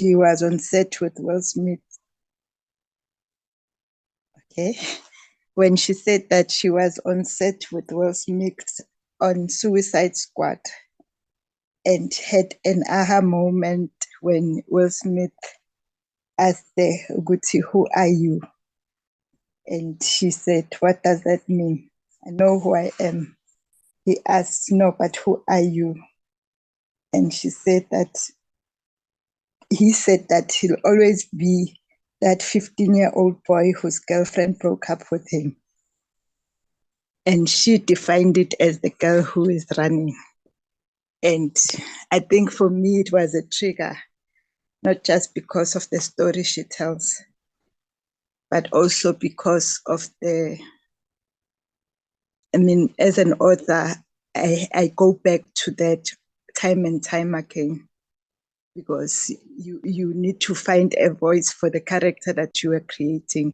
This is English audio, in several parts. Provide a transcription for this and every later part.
she was on set with Will Smith. Okay. When she said that she was on set with Will Smith on Suicide Squad and had an aha moment when Will Smith asked her, Guti, who are you? And she said, what does that mean? I know who I am. He asked, no, but who are you? And she said that he said that he'll always be that 15-year-old boy whose girlfriend broke up with him. And she defined it as the girl who is running. And I think for me, it was a trigger, not just because of the story she tells, but also because of as an author, I go back to that time and time again, because you need to find a voice for the character that you are creating.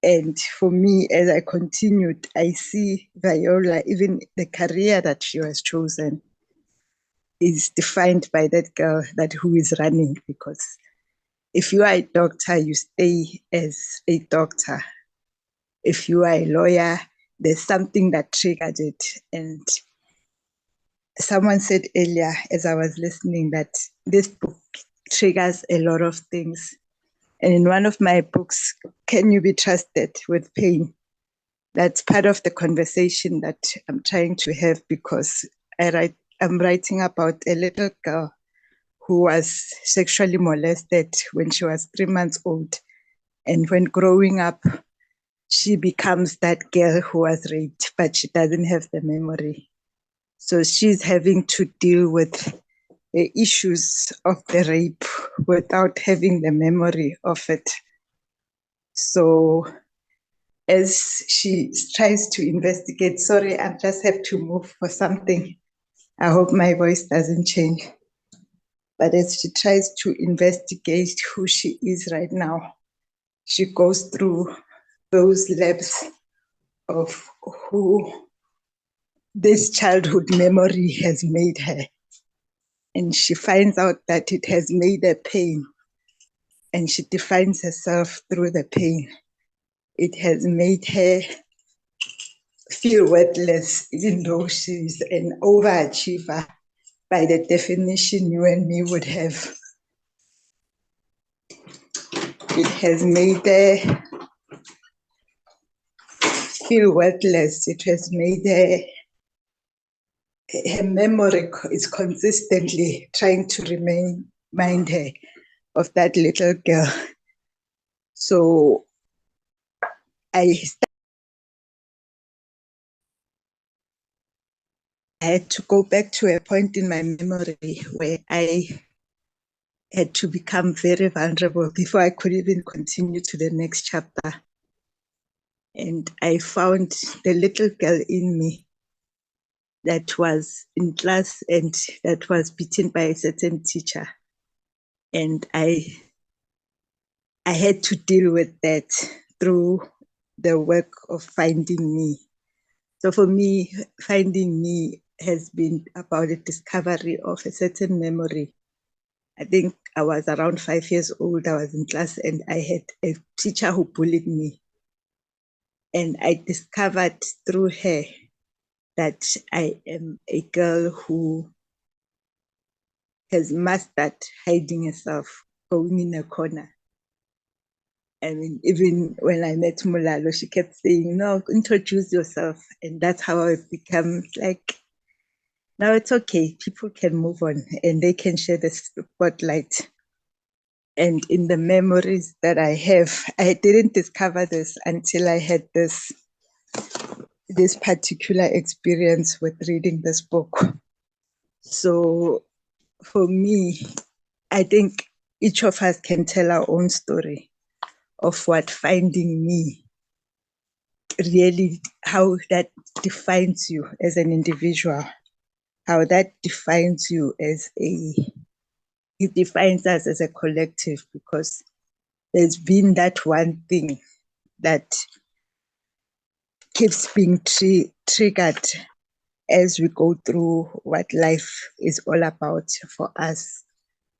And for me, as I continued, I see Viola, even the career that she has chosen is defined by that girl that who is running. Because if you are a doctor, you stay as a doctor. If you are a lawyer, there's something that triggered it. And someone said earlier, as I was listening, that this book triggers a lot of things. And in one of my books, Can You Be Trusted with Pain? That's part of the conversation that I'm trying to have, because I'm writing about a little girl who was sexually molested when she was 3 months old. And when growing up, she becomes that girl who was raped, but she doesn't have the memory. So she's having to deal with the issues of the rape without having the memory of it. So as she tries to investigate, sorry, I just have to move for something. I hope my voice doesn't change. But as she tries to investigate who she is right now, she goes through those labs of who this childhood memory has made her. And she finds out that it has made her pain. And she defines herself through the pain. It has made her feel worthless, even though she's an overachiever by the definition you and me would have. It has made her feel worthless. It has made her memory is consistently trying to remind her of that little girl. So I had to go back to a point in my memory where I had to become very vulnerable before I could even continue to the next chapter. And I found the little girl in me that was in class and that was beaten by a certain teacher. And I had to deal with that through the work of finding me. So for me, finding me has been about the discovery of a certain memory. I think I was around 5 years old. I was in class and I had a teacher who bullied me. And I discovered through her that I am a girl who has mastered hiding herself, going in a corner. I mean, even when I met Mulalo, she kept saying, no, introduce yourself. And that's how I've become like, now it's okay. People can move on and they can share the spotlight. And in the memories that I have, I didn't discover this until I had this particular experience with reading this book. So for me, I think each of us can tell our own story of what finding me really, how that defines you as an individual, how that defines you as it defines us as a collective, because there's been that one thing that keeps being triggered as we go through what life is all about for us.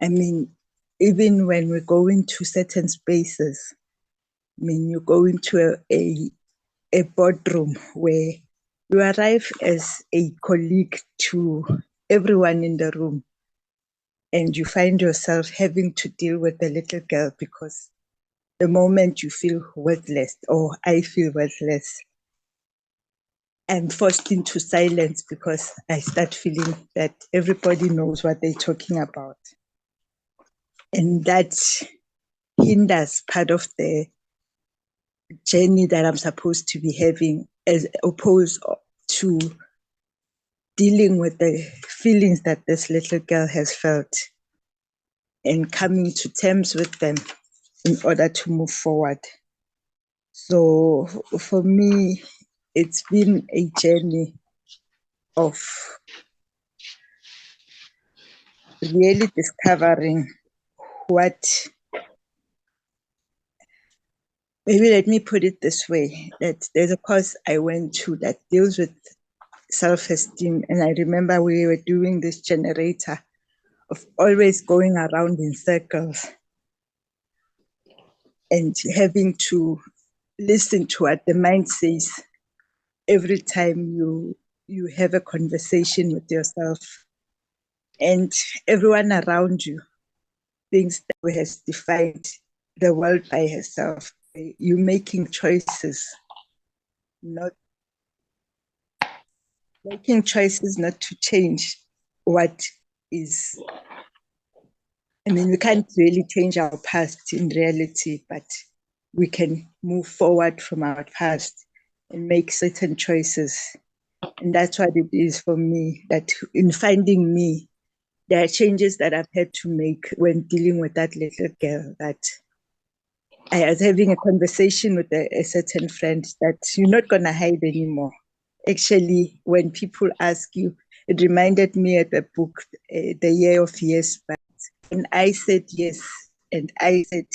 I mean, even when we go into certain spaces, I mean, you go into a boardroom where you arrive as a colleague to everyone in the room, and you find yourself having to deal with the little girl because the moment you feel worthless, or I feel worthless, I'm forced into silence because I start feeling that everybody knows what they're talking about. And that hinders part of the journey that I'm supposed to be having, as opposed to dealing with the feelings that this little girl has felt and coming to terms with them in order to move forward. So for me, it's been a journey of really discovering what, maybe let me put it this way, that there's a course I went to that deals with self-esteem. And I remember we were doing this generator of always going around in circles and having to listen to what the mind says every time you have a conversation with yourself. And everyone around you thinks that we has defined the world by herself. You're making choices, not making choices not to change what is. I mean, we can't really change our past in reality, but we can move forward from our past and make certain choices. And that's what it is for me, that in finding me, there are changes that I've had to make when dealing with that little girl. That I was having a conversation with a certain friend that you're not going to hide anymore. Actually, when people ask you, it reminded me of the book, The Year of Yes. But when I said yes, and I said,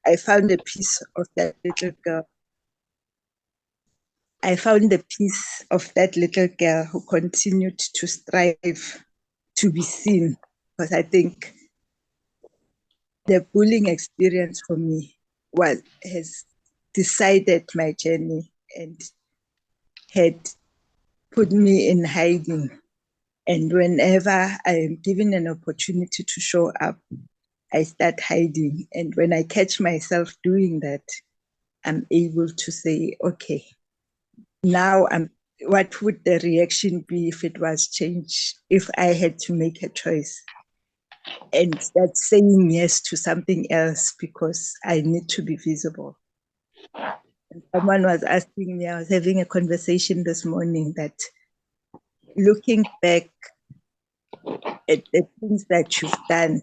I found a piece of that little girl. I found the piece of that little girl who continued to strive to be seen. Because I think the bullying experience for me has decided my journey and had put me in hiding. And whenever I am given an opportunity to show up, I start hiding. And when I catch myself doing that, I'm able to say, okay, now what would the reaction be if it was changed, if I had to make a choice? And that's saying yes to something else because I need to be visible. And someone was asking me, I was having a conversation this morning, that looking back at the things that you've done,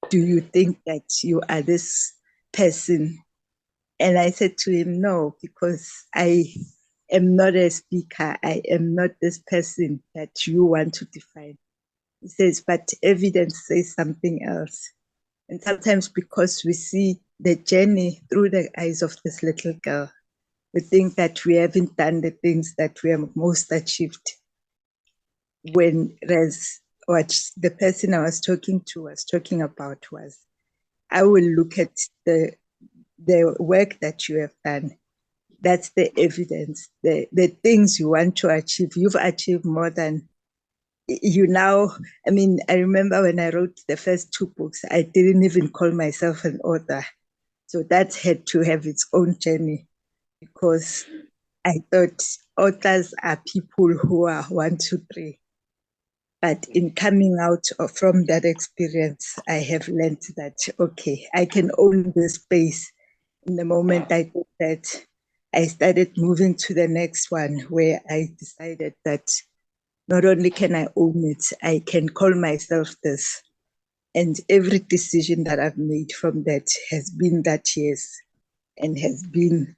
do you think that you are this person? And I said to him, no, because I am not a speaker. I am not this person that you want to define. He says, but evidence says something else. And sometimes because we see the journey through the eyes of this little girl, we think that we haven't done the things that we have most achieved. Whereas what the person I was talking to was talking about was, I will look at the work that you have done. That's the evidence, the things you want to achieve. You've achieved more than you now. I mean, I remember when I wrote the first two books, I didn't even call myself an author. So that had to have its own journey, because I thought authors are people who are 1, 2, 3. But in coming out from that experience, I have learned that, okay, I can own this space. In the moment I did that, I started moving to the next one, where I decided that not only can I own it, I can call myself this. And every decision that I've made from that has been that yes, and has been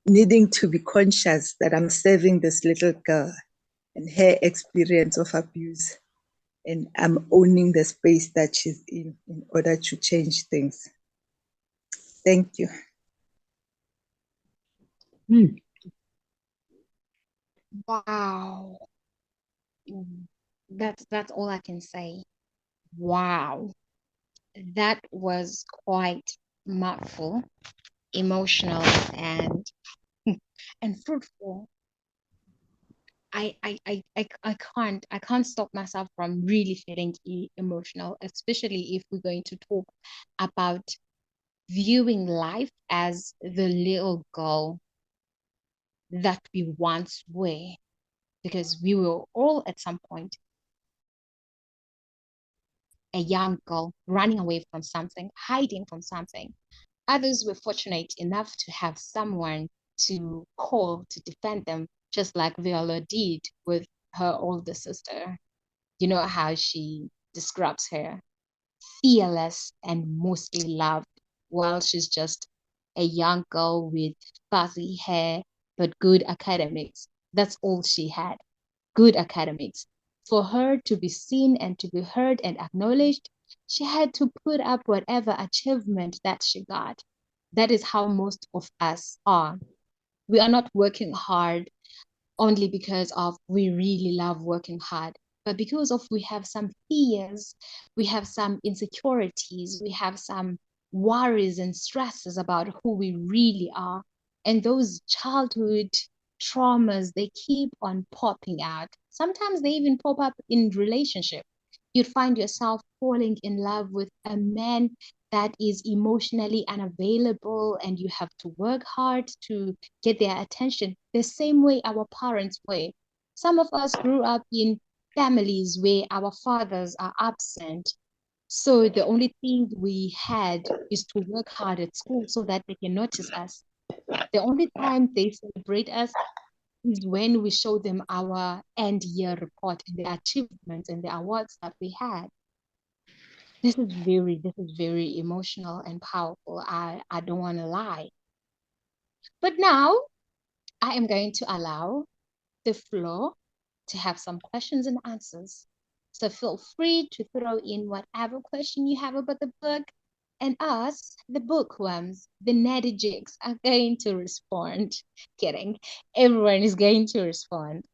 needing to be conscious that I'm serving this little girl and her experience of abuse, and I'm owning the space that she's in order to change things. Thank you. Wow. That's all I can say. Wow. That was quite mouthful, emotional, and fruitful. I can't stop myself from really feeling emotional, especially if we're going to talk about viewing life as the little girl that we once were, because we were all at some point a young girl running away from something, hiding from something. Others were fortunate enough to have someone to call to defend them, just like Viola did with her older sister. You know how she describes her: fearless and mostly loved, while she's just a young girl with fuzzy hair but good academics. That's all she had: good academics. For her to be seen and to be heard and acknowledged, she had to put up whatever achievement that she got. That is how most of us are. We are not working hard only because of we really love working hard, but because of we have some fears, we have some insecurities, we have some worries and stresses about who we really are. And those childhood traumas, they keep on popping out. Sometimes they even pop up in relationship. You'd find yourself falling in love with a man that is emotionally unavailable, and you have to work hard to get their attention the same way our parents were. Some of us grew up in families where our fathers are absent. So the only thing we had is to work hard at school so that they can notice us. The only time they celebrate us is when we show them our end year report and the achievements and the awards that we had. This is very emotional and powerful. I don't want to lie. But now I am going to allow the floor to have some questions and answers. So feel free to throw in whatever question you have about the book, and us, the bookworms, the nerdy jigs, are going to respond. Kidding. Everyone is going to respond.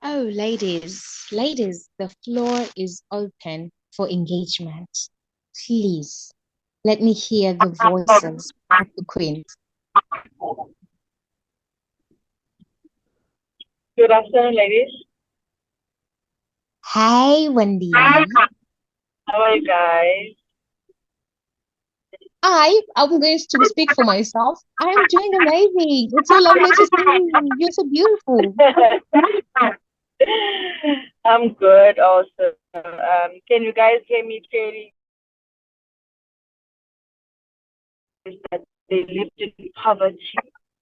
Oh, ladies, the floor is open for engagement. Please let me hear the voices of the queens. Good afternoon, ladies. Hi, Wendy. How are you guys? I'm going to speak for myself. I'm doing amazing. It's so lovely to see you. You're so beautiful. I'm good also. Can you guys hear me clearly? Is that they lived in poverty.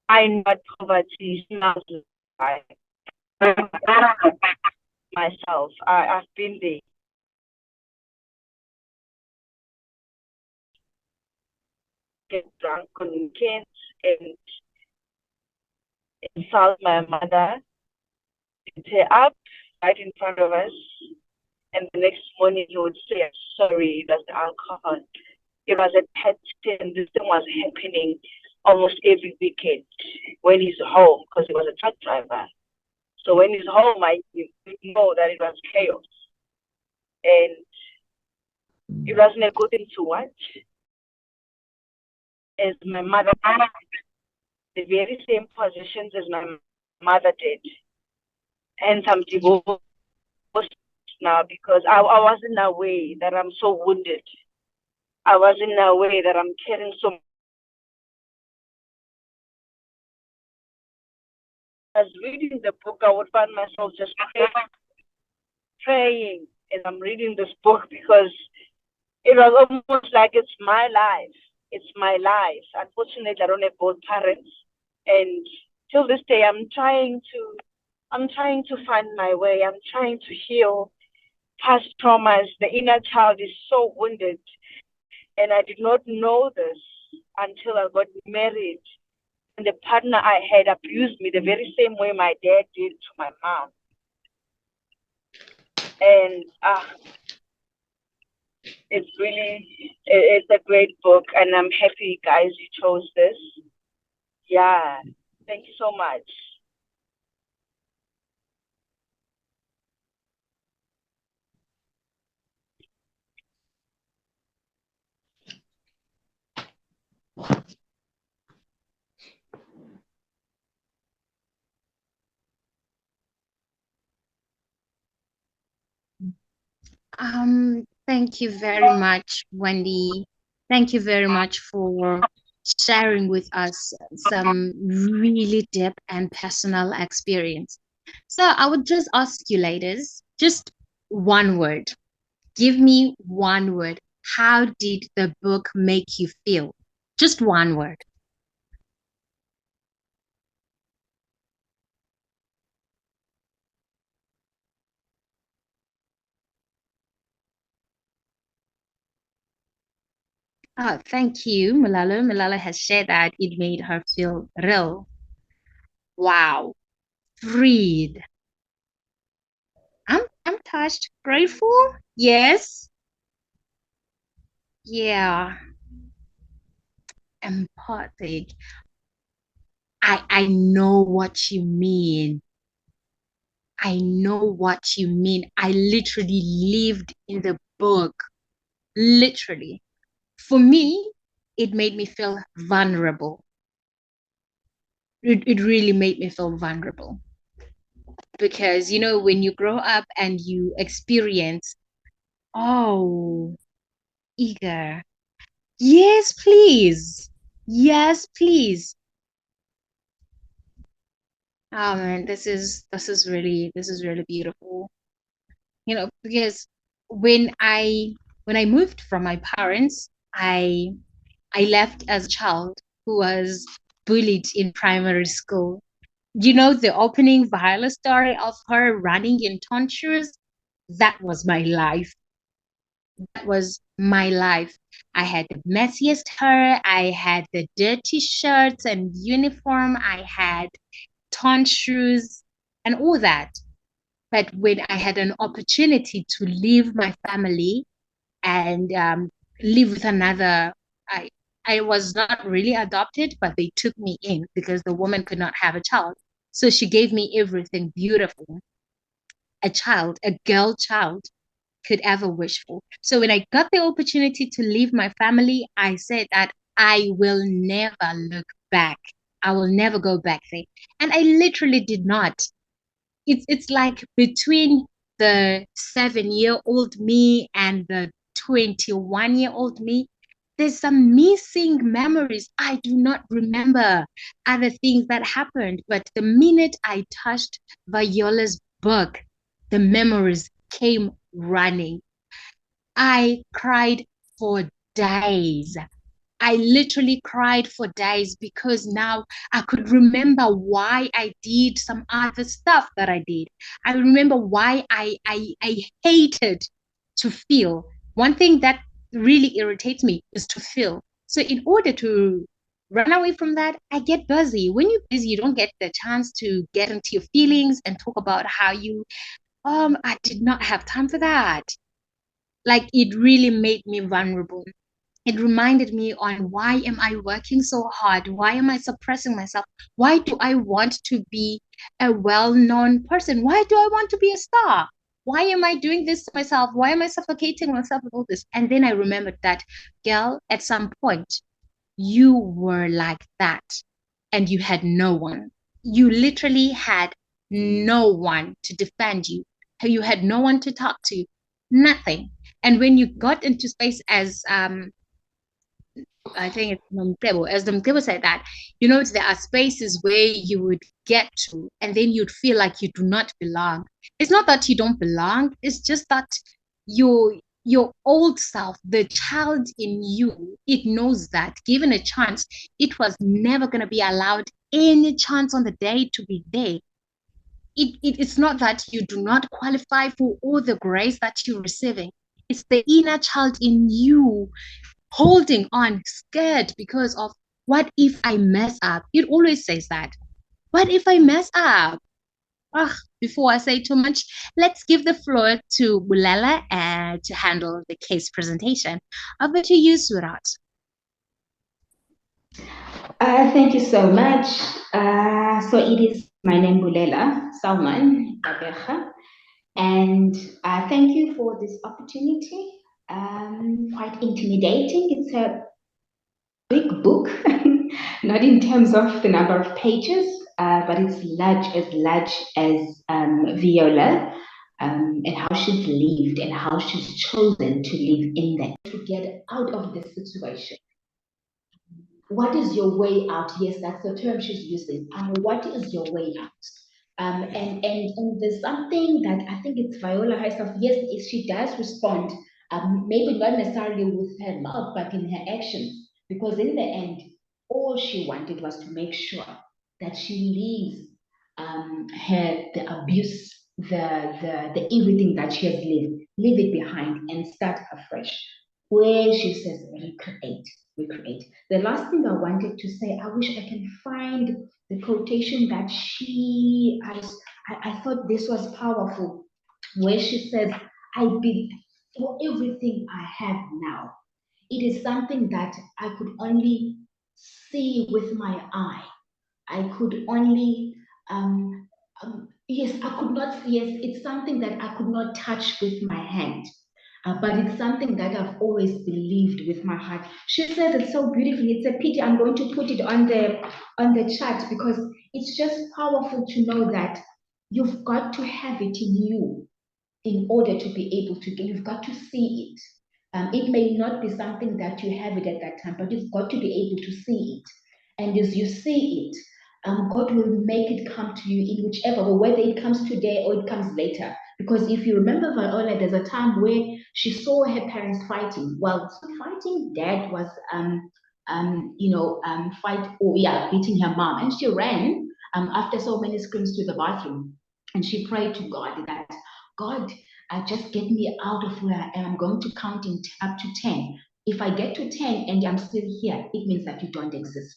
I know what poverty smells like myself. I've been there. Get drunk on weekends and insult my mother, tear up right in front of us. And the next morning he would say, "I'm sorry, it was the alcohol." It was a pattern. This thing was happening almost every weekend when he's home because he was a truck driver. So when he's home, I know that it was chaos. And it wasn't a good thing to watch. As my mother, the very same positions as my mother did. And I'm divorced now because I wasn't aware that I'm so wounded. I wasn't aware that I'm carrying so much. As reading the book, I would find myself just praying as I'm reading this book because it was almost like it's my life. It's my life. Unfortunately, I don't have both parents, and till this day, I'm trying to find my way. I'm trying to heal past traumas. The inner child is so wounded, and I did not know this until I got married And the partner I had abused me the very same way my dad did to my mom. And it's a great book, and I'm happy, guys, you chose this. Yeah, thank you so much. Thank you very much, Wendy. Thank you very much for sharing with us some really deep and personal experience. So I would just ask you, ladies, just one word. Give me one word. How did the book make you feel? Just one word. Oh, thank you, Malala. Malala has shared that it made her feel real. Wow. Freed. I'm touched. Grateful? Yes. Yeah. Empathic. I know what you mean. I know what you mean. I literally lived in the book. Literally. For me, it made me feel vulnerable. It really made me feel vulnerable. Because, when you grow up and you experience, oh, eager. Yes, please. Yes, please. Oh man, this is really beautiful. Because when I moved from my parents, I left as a child who was bullied in primary school. The opening Viola story of her running in torn shoes? That was my life. That was my life. I had the messiest hair, I had the dirty shirts and uniform, I had torn shoes and all that. But when I had an opportunity to leave my family and live with another, I I was not really adopted, but they took me in because the woman could not have a child. So she gave me everything beautiful a girl child could ever wish for. So when I got the opportunity to leave my family, I said that I will never look back. I will never go back there. And I literally did not. It's like between the 7-year-old me and the 21-year-old me, there's some missing memories. I do not remember other things that happened, but the minute I touched Viola's book, the memories came running. I cried for days. I literally cried for days because now I could remember why I did some other stuff that I did. I remember why I hated to feel. One thing that really irritates me is to feel. So in order to run away from that, I get busy. When you're busy, you don't get the chance to get into your feelings and talk about how you I did not have time for that. Like it really made me vulnerable. It reminded me on why am I working so hard? Why am I suppressing myself? Why do I want to be a well-known person? Why do I want to be a star? Why am I doing this to myself? Why am I suffocating myself with all this? And then I remembered that, girl, at some point, you were like that and you had no one. You literally had no one to defend you. You had no one to talk to, nothing. And when you got into space as I think it's Nomtebo. As Nomtebo said that, there are spaces where you would get to and then you'd feel like you do not belong. It's not that you don't belong, it's just that your old self, the child in you, it knows that given a chance, it was never going to be allowed any chance on the day to be there. It's not that you do not qualify for all the grace that you're receiving. It's the inner child in you holding on, scared because of What if I mess up? It always says that. What if I mess up? Ah, before I say too much, let's give the floor to Bulela to handle the case presentation. Over to you, Surat. Thank you so much. So it is my name, Bulela Salman Gabecha, and thank you for this opportunity. Quite intimidating. It's a big book, not in terms of the number of pages, but it's large as Viola, and how she's lived and how she's chosen to live in that to get out of this situation. What is your way out? Yes, that's the term she's using. What is your way out? And there's something that I think it's Viola herself. Yes, she does respond, maybe not necessarily with her mouth, but in her actions. Because in the end, all she wanted was to make sure that she leaves the abuse, the everything that she has lived, leave it behind and start afresh. Where she says recreate. The last thing I wanted to say, I wish I can find the quotation that I thought this was powerful, where she says, I bid for everything I have now. It is something that I could only see with my eye. I could only, yes, I could not, yes, it's something that I could not touch with my hand. But it's something that I've always believed with my heart. She says it so beautifully. It's a pity. I'm going to put it on the chat because it's just powerful to know that you've got to have it in you in order to be able to get. You've got to see it. It may not be something that you have it at that time, but you've got to be able to see it. And as you see it, God will make it come to you in whichever way, whether it comes today or it comes later. Because if you remember Viola, there's a time where she saw her parents fighting. Well, fighting, dad was beating her mom. And she ran after so many screams to the bathroom. And she prayed to God that God, just get me out of where I am. I'm going to count up to 10. If I get to 10 and I'm still here, it means that you don't exist.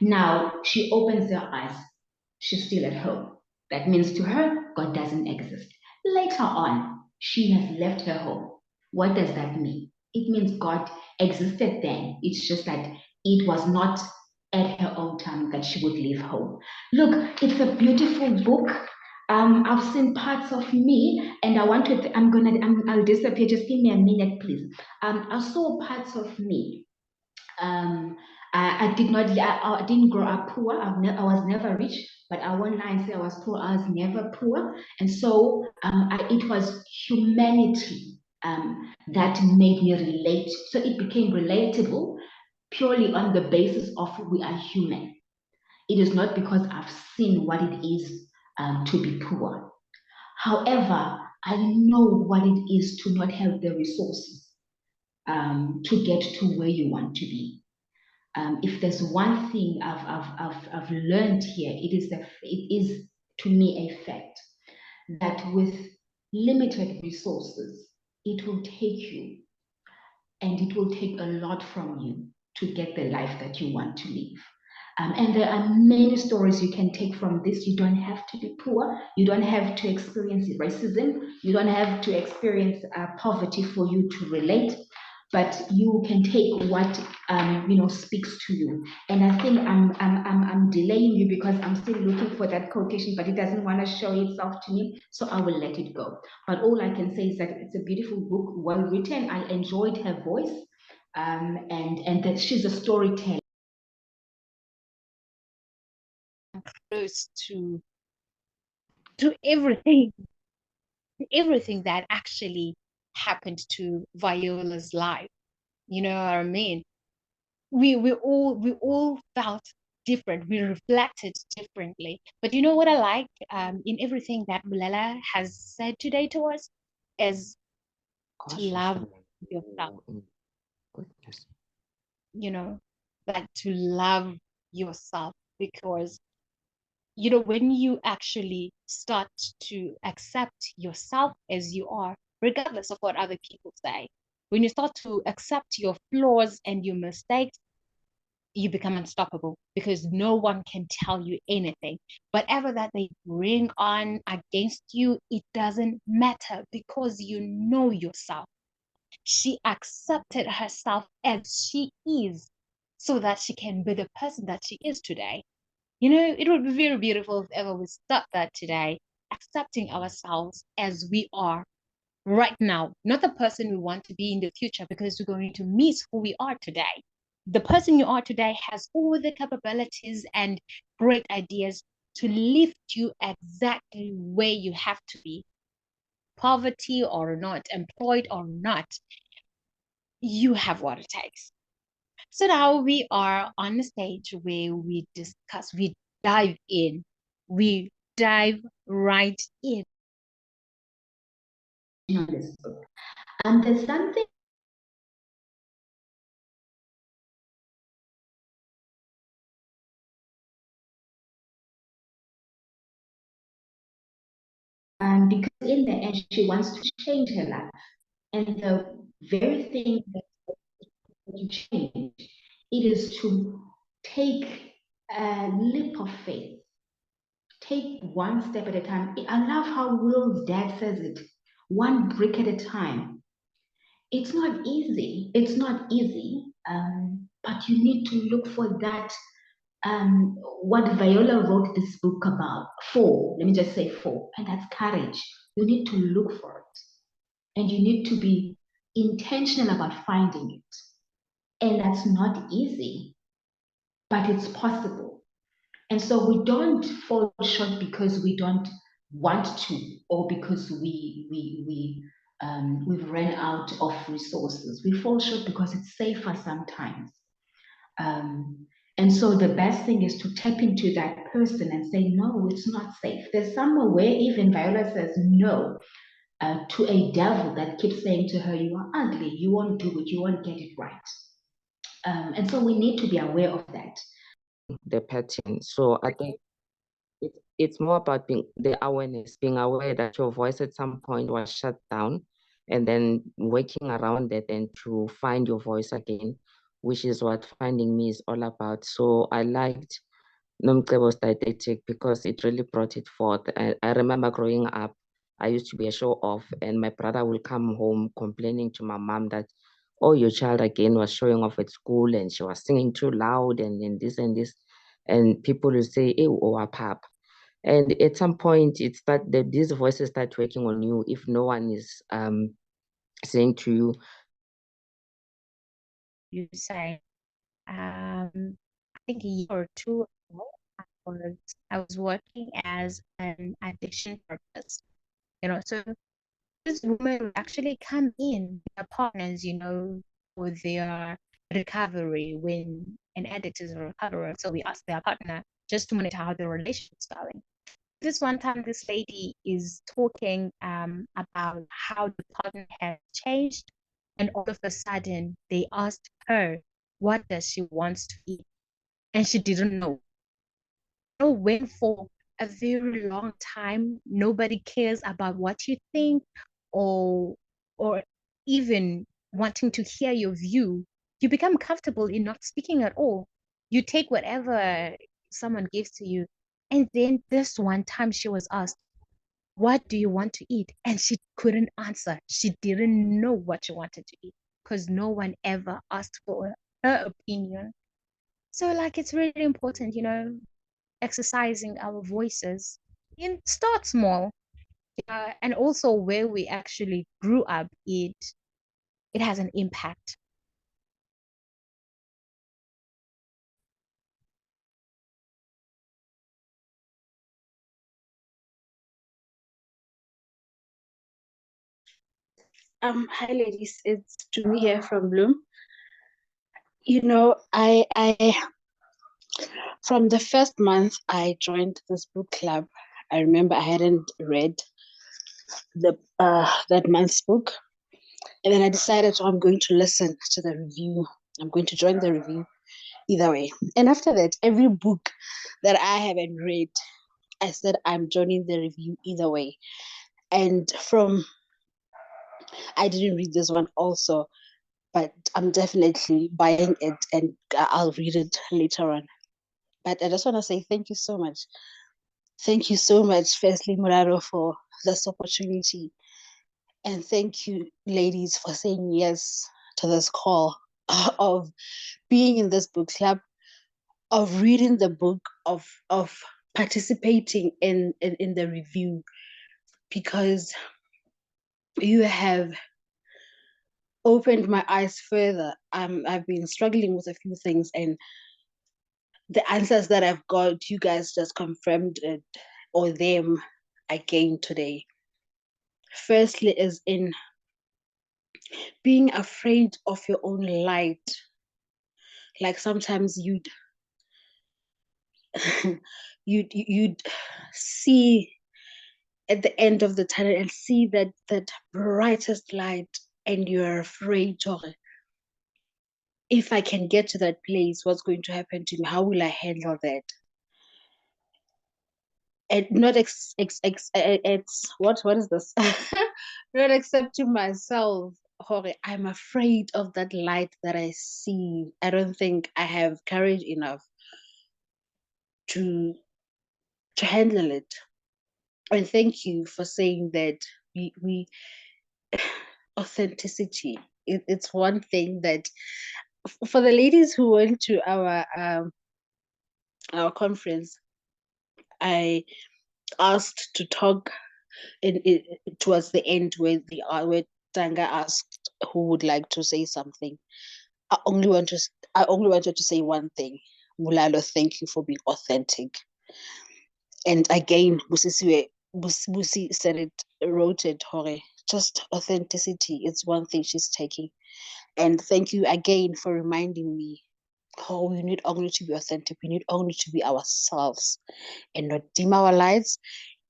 Now she opens her eyes. She's still at home. That means to her, God doesn't exist. Later on, she has left her home. What does that mean? It means God existed then. It's just that it was not at her own time that she would leave home. Look, it's a beautiful book. I've seen parts of me, and I'll disappear. Just give me a minute, please. I saw parts of me. I didn't grow up poor. I was never rich, but I won't lie and say I was poor. I was never poor, and so it was humanity that made me relate. So it became relatable purely on the basis of we are human. It is not because I've seen what it is to be poor. However, I know what it is to not have the resources to get to where you want to be. If there's one thing I've learned here, it is to me a fact that with limited resources, it will take you and it will take a lot from you to get the life that you want to live. And there are many stories you can take from this. You don't have to be poor. You don't have to experience racism. You don't have to experience poverty for you to relate. But you can take what speaks to you. And I think I'm delaying you because I'm still looking for that quotation, but it doesn't want to show itself to me, so I will let it go. But all I can say is that it's a beautiful book, well written. I enjoyed her voice, and that she's a storyteller. Close to everything that actually happened to Viola's life. You know what I mean? We all felt different. We reflected differently. But you know what I like in everything that Bulela has said today to us is to love yourself. You know, like to love yourself, because when you actually start to accept yourself as you are, regardless of what other people say, when you start to accept your flaws and your mistakes, you become unstoppable because no one can tell you anything. Whatever that they bring on against you, it doesn't matter because you know yourself. She accepted herself as she is so that she can be the person that she is today. You know, it would be very beautiful if ever we start that today, accepting ourselves as we are right now, not the person we want to be in the future, because we're going to miss who we are today. The person you are today has all the capabilities and great ideas to lift you exactly where you have to be. Poverty or not, employed or not, you have what it takes. So now we are on the stage where we discuss, we dive in, we dive right in. This book. And there's something because in the end she wants to change her life. And the very thing that you change, it is to take a leap of faith. Take one step at a time. I love how Will's dad says it, one brick at a time. It's not easy. It's not easy. But you need to look for that. What Viola wrote this book about, for, let me just say for, and that's courage. You need to look for it. And you need to be intentional about finding it. And that's not easy, but it's possible. And so we don't fall short because we don't want to, or because we've ran out of resources. We fall short because it's safer sometimes. And so the best thing is to tap into that person and say, no, it's not safe. There's somewhere where even Viola says no to a devil that keeps saying to her, you are ugly, you won't do it, you won't get it right. And so we need to be aware of that. The pattern. So I think it's more about the awareness, being aware that your voice at some point was shut down, and then working around that and to find your voice again, which is what Finding Me is all about. So I liked Nomcebo's didactic because it really brought it forth. I remember growing up, I used to be a show off, and my brother will come home complaining to my mom that, oh, your child again was showing off at school and she was singing too loud and this and this. And people will say, hey, oh, pap. And at some point, these voices start working on you if no one is saying to you. You say, I think a year or two ago, I was working as an addiction therapist. You know, so this woman would actually come in, their partners, you know, for their recovery when an addict is a recoverer. So we ask their partner just to monitor how the relationship's going. This one time, this lady is talking about how the partner has changed, and all of a sudden they asked her, what does she wants to eat? And she didn't know. So when for a very long time nobody cares about what you think, or or even wanting to hear your view, you become comfortable in not speaking at all. You take whatever someone gives to you. And then this one time she was asked, what do you want to eat? And she couldn't answer. She didn't know what she wanted to eat because no one ever asked for her opinion. So like it's really important, you know, exercising our voices. And start small. And also where we actually grew up, it has an impact. Hi ladies, it's Jumi here from Bloom. You know, I from the first month I joined this book club, I remember I hadn't read the that month's book, and then I decided, I'm going to listen to the review. I'm going to join the review either way. And after that, every book that I haven't read, I said I'm joining the review either way. And I didn't read this one also, but I'm definitely buying it and I'll read it later on. But I just want to say thank you so much. Thank you so much, firstly, Muraro, for this opportunity. And thank you, ladies, for saying yes to this call of being in this book club, of reading the book, of participating in the review, because you have opened my eyes further. I've been struggling with a few things, and the answers that I've got, you guys just confirmed it or them again today. Firstly, is in being afraid of your own light. Like sometimes you'd see at the end of the tunnel and see that brightest light, and you're afraid of, if I can get to that place, what's going to happen to me? How will I handle that? And not it's what is this? Not accepting myself. Hore, I'm afraid of that light that I see. I don't think I have courage enough to handle it. And thank you for saying that we authenticity. It's one thing that for the ladies who went to our conference, I asked to talk in towards the end where Tanga asked who would like to say something. I only wanted to say one thing. Mulalo, thank you for being authentic. And again, Busi said it, wrote it, Hore. Just authenticity. It's one thing she's taking. And thank you again for reminding me. Oh, we need only to be authentic. We need only to be ourselves and not dim our lights.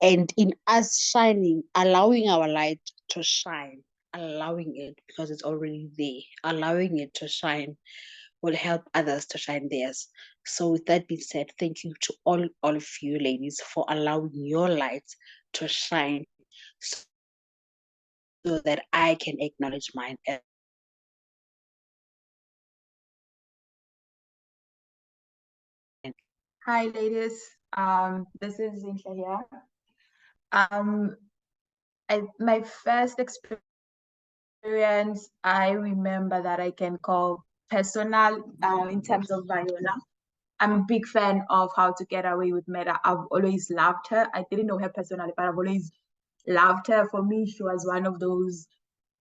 And in us shining, allowing our light to shine, allowing it because it's already there, allowing it to shine will help others to shine theirs. So with that being said, thank you to all of you ladies for allowing your light to shine so that I can acknowledge mine. Hi, ladies. This is Zinhle here. My first experience, I remember that I can call personal in terms of Viola. I'm a big fan of How to Get Away with Murder. I've always loved her. I didn't know her personally, but I've always loved her. For me, she was one of those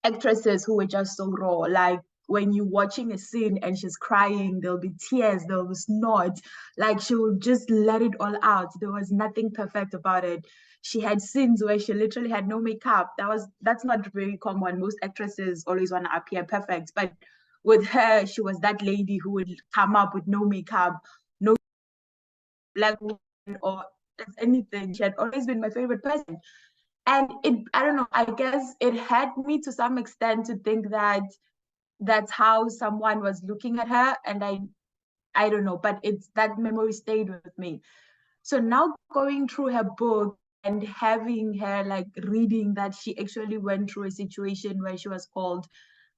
actresses who were just so raw. Like when you're watching a scene and she's crying, there'll be tears, there'll be snot. Like she will just let it all out. There was nothing perfect about it. She had scenes where she literally had no makeup. That's not very common. Most actresses always want to appear perfect. But with her, she was that lady who would come up with no makeup, no black woman or anything. She had always been my favorite person. And I don't know, I guess it had me to some extent to think that that's how someone was looking at her. And I don't know, but it's that memory stayed with me. So now going through her book and having her like reading that she actually went through a situation where she was called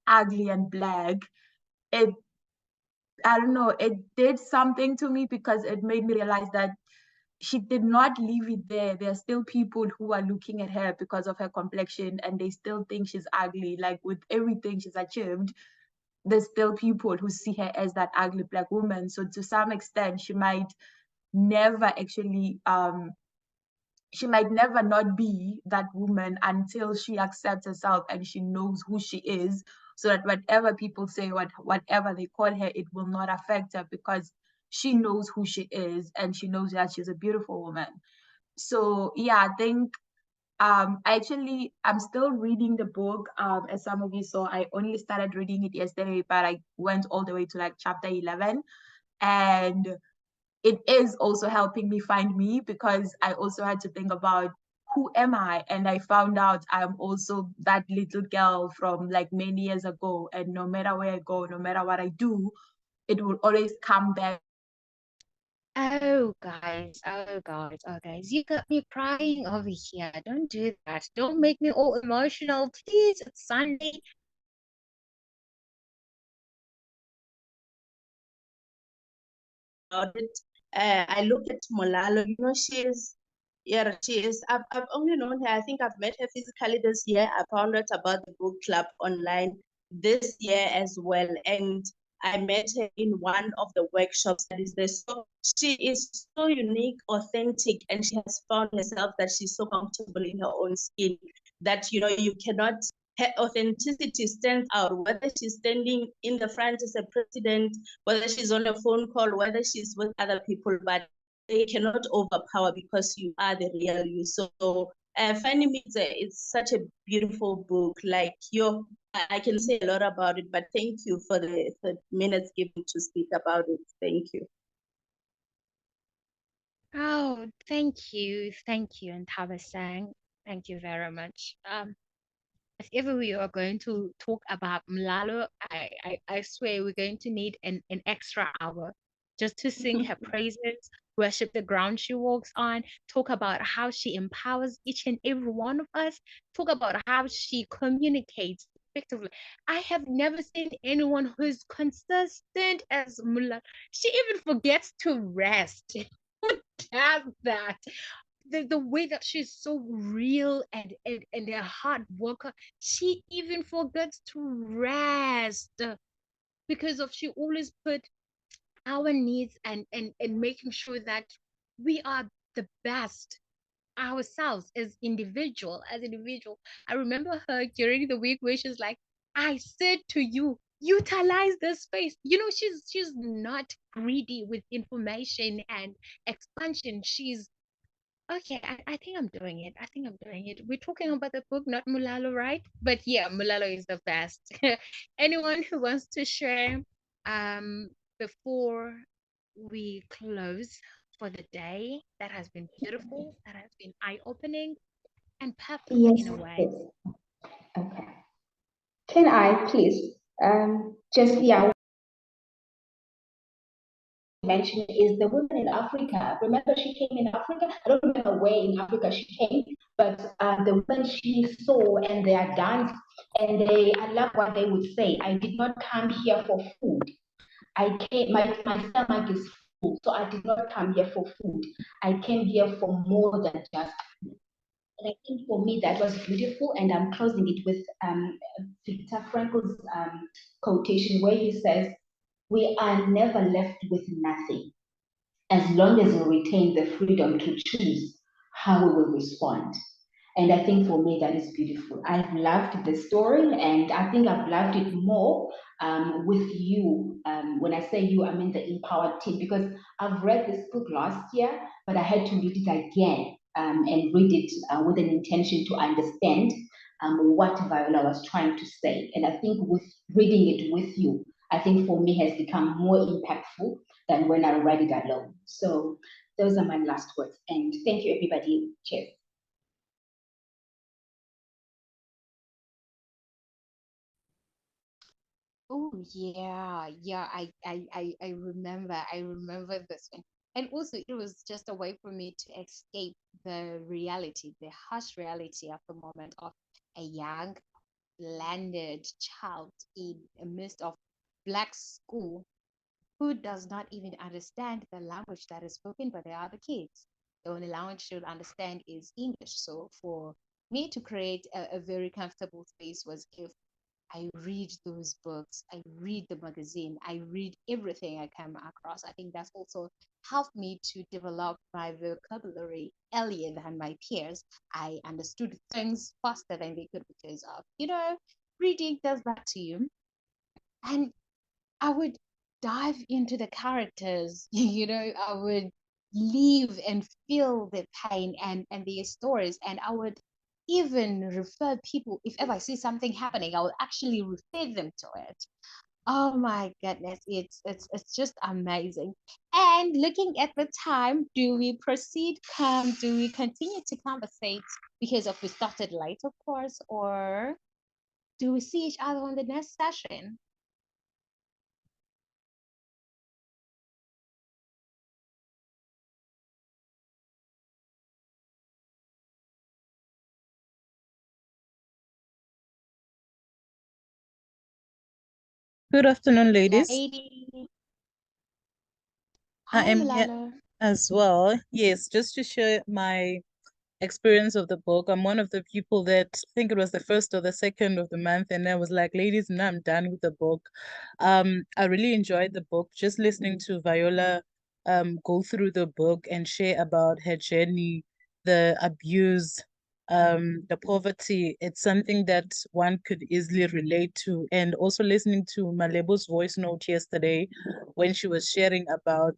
ugly and black, it I don't know, it did something to me because it made me realize that she did not leave it there. There are still people who are looking at her because of her complexion and they still think she's ugly. Like with everything she's achieved, there's still people who see her as that ugly black woman. So to some extent, never actually she might never not be that woman until she accepts herself and she knows who she is, so that whatever people say, whatever they call her, it will not affect her because she knows who she is and she knows that she's a beautiful woman. So yeah, I think I'm still reading the book. As some of you saw, I only started reading it yesterday, but I went all the way to like chapter 11. And it is also helping me find me because I also had to think about who am I? And I found out I'm also that little girl from like many years ago. And no matter where I go, no matter what I do, it will always come back. Oh guys, you got me crying over here. Don't do that. Don't make me all emotional, please. It's Sunday. about it. I look at Molalo, you know, she is, I've only known her, I think I've met her physically this year. I found out about the book club online this year as well. And I met her in one of the workshops that is there. So she is so unique, authentic, and she has found herself that she's so comfortable in her own skin that, you know, you cannot, her authenticity stands out, whether she's standing in the front as a president, whether she's on a phone call, whether she's with other people, but they cannot overpower because you are the real you. So finding me, it's such a beautiful book. Like I can say a lot about it, but thank you for the minutes given to speak about it. Thank you. Oh, thank you. Thank you, and Tabasang. Thank you very much. If ever we are going to talk about Mlalo, I swear we're going to need an extra hour just to sing her praises, worship the ground she walks on, talk about how she empowers each and every one of us, talk about how she communicates effectively. I have never seen anyone who's consistent as Mlalo. She even forgets to rest. Who does that? The way that she's so real and a hard worker, she even forgets to rest because of she always put our needs and making sure that we are the best ourselves as individual. I remember her during the week where she's like, I said to you, utilize this space. You know, she's not greedy with information and expansion. She's Okay, I think I'm doing it. I think I'm doing it. We're talking about the book, not Mulalo, right? But yeah, Mulalo is the best. Anyone who wants to share before we close for the day, that has been beautiful, that has been eye-opening and perfect Yes, in a way. yes. Okay. Can I please just mention is the women in Africa. Remember, she came in Africa. I don't remember where in Africa she came, but the women she saw and their dance, and I love what they would say. I did not come here for food. I came, my stomach is full, so I did not come here for food. I came here for more than just food. And I think for me that was beautiful, and I'm closing it with Viktor Frankl's quotation where he says, "We are never left with nothing as long as we retain the freedom to choose how we will respond." And I think for me, that is beautiful. I've loved the story, and I think I've loved it more with you. When I say you, I mean the Empowered team, because I've read this book last year, but I had to read it again and read it with an intention to understand what Viola was trying to say. And I think with reading it with you, I think for me has become more impactful than when I read it alone. So those are my last words. And thank you, everybody. Cheers. Oh yeah. I remember this one. And also it was just a way for me to escape the reality, the harsh reality of the moment of a young, landed child in the midst of black school who does not even understand the language that is spoken by the other kids. The only language she'll understand is English. So for me to create a very comfortable space was if I read those books, I read the magazine, I read everything I come across. I think that's also helped me to develop my vocabulary earlier than my peers. I understood things faster than they could because of, reading does that to you. And I would dive into the characters, I would live and feel the pain and their stories. And I would even refer people, if ever I see something happening, I would actually refer them to it. Oh my goodness, it's just amazing. And looking at the time, do we proceed? Do we continue to conversate because of we started late, of course, or do we see each other on the next session? Good afternoon, ladies. Lady. Hi, I am here Lalo. as well. Yes, just to share my experience of the book. I'm one of the people that I think it was the first or the second of the month, and I was like, ladies, now I'm done with the book. I really enjoyed the book. Just listening to Viola go through the book and share about her journey, the abuse, the poverty. It's something that one could easily relate to. And also listening to Malebo's voice note yesterday when she was sharing about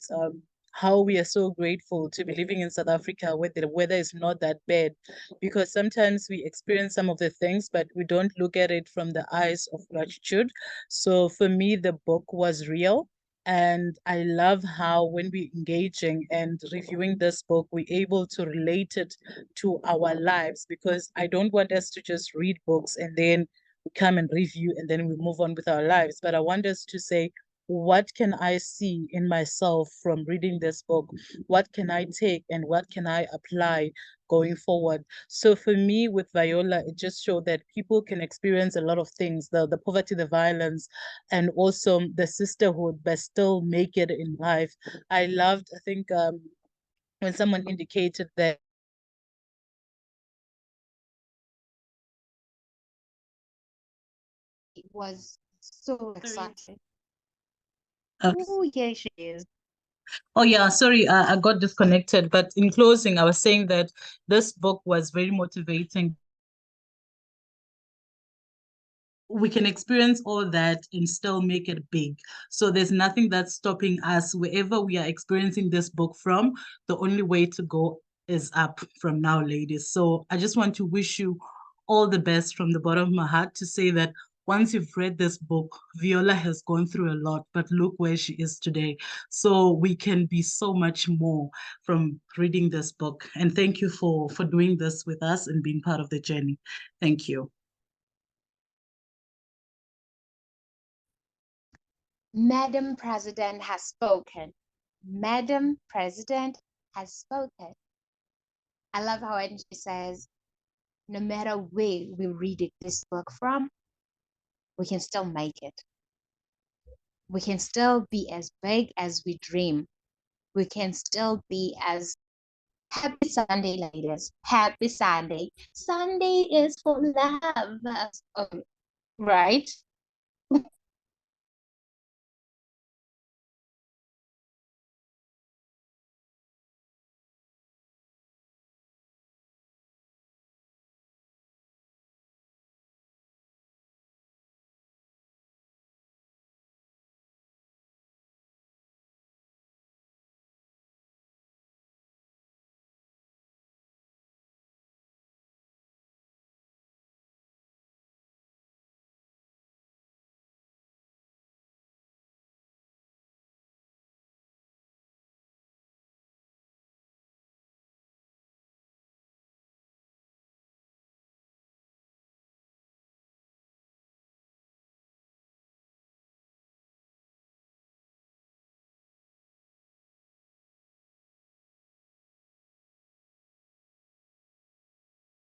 how we are so grateful to be living in South Africa where the weather is not that bad, because sometimes we experience some of the things, but we don't look at it from the eyes of gratitude. So for me, the book was real. And I love how when we're engaging and reviewing this book, we're able to relate it to our lives, because I don't want us to just read books and then we come and review and then we move on with our lives. But I want us to say, what can I see in myself from reading this book? What can I take and what can I apply going forward? So for me, with Viola, it just showed that people can experience a lot of things, the poverty, the violence, and also the sisterhood, but still make it in life. I loved, I think, when someone indicated that It was so exciting. Okay. Oh, yeah, she is. Oh yeah, sorry, I got disconnected. But in closing, I was saying that this book was very motivating. We can experience all that and still make it big. So there's nothing that's stopping us wherever we are experiencing this book from. The only way to go is up from now, ladies. So I just want to wish you all the best from the bottom of my heart, to say that once you've read this book, Viola has gone through a lot, but look where she is today. So we can be so much more from reading this book. And thank you for doing this with us and being part of the journey. Thank you. Madam President has spoken. Madam President has spoken. I love how she says, no matter where we read this book from, we can still make it. We can still be as big as we dream. We can still be as happy Sunday, ladies. Happy Sunday. Sunday is for love. Oh, right?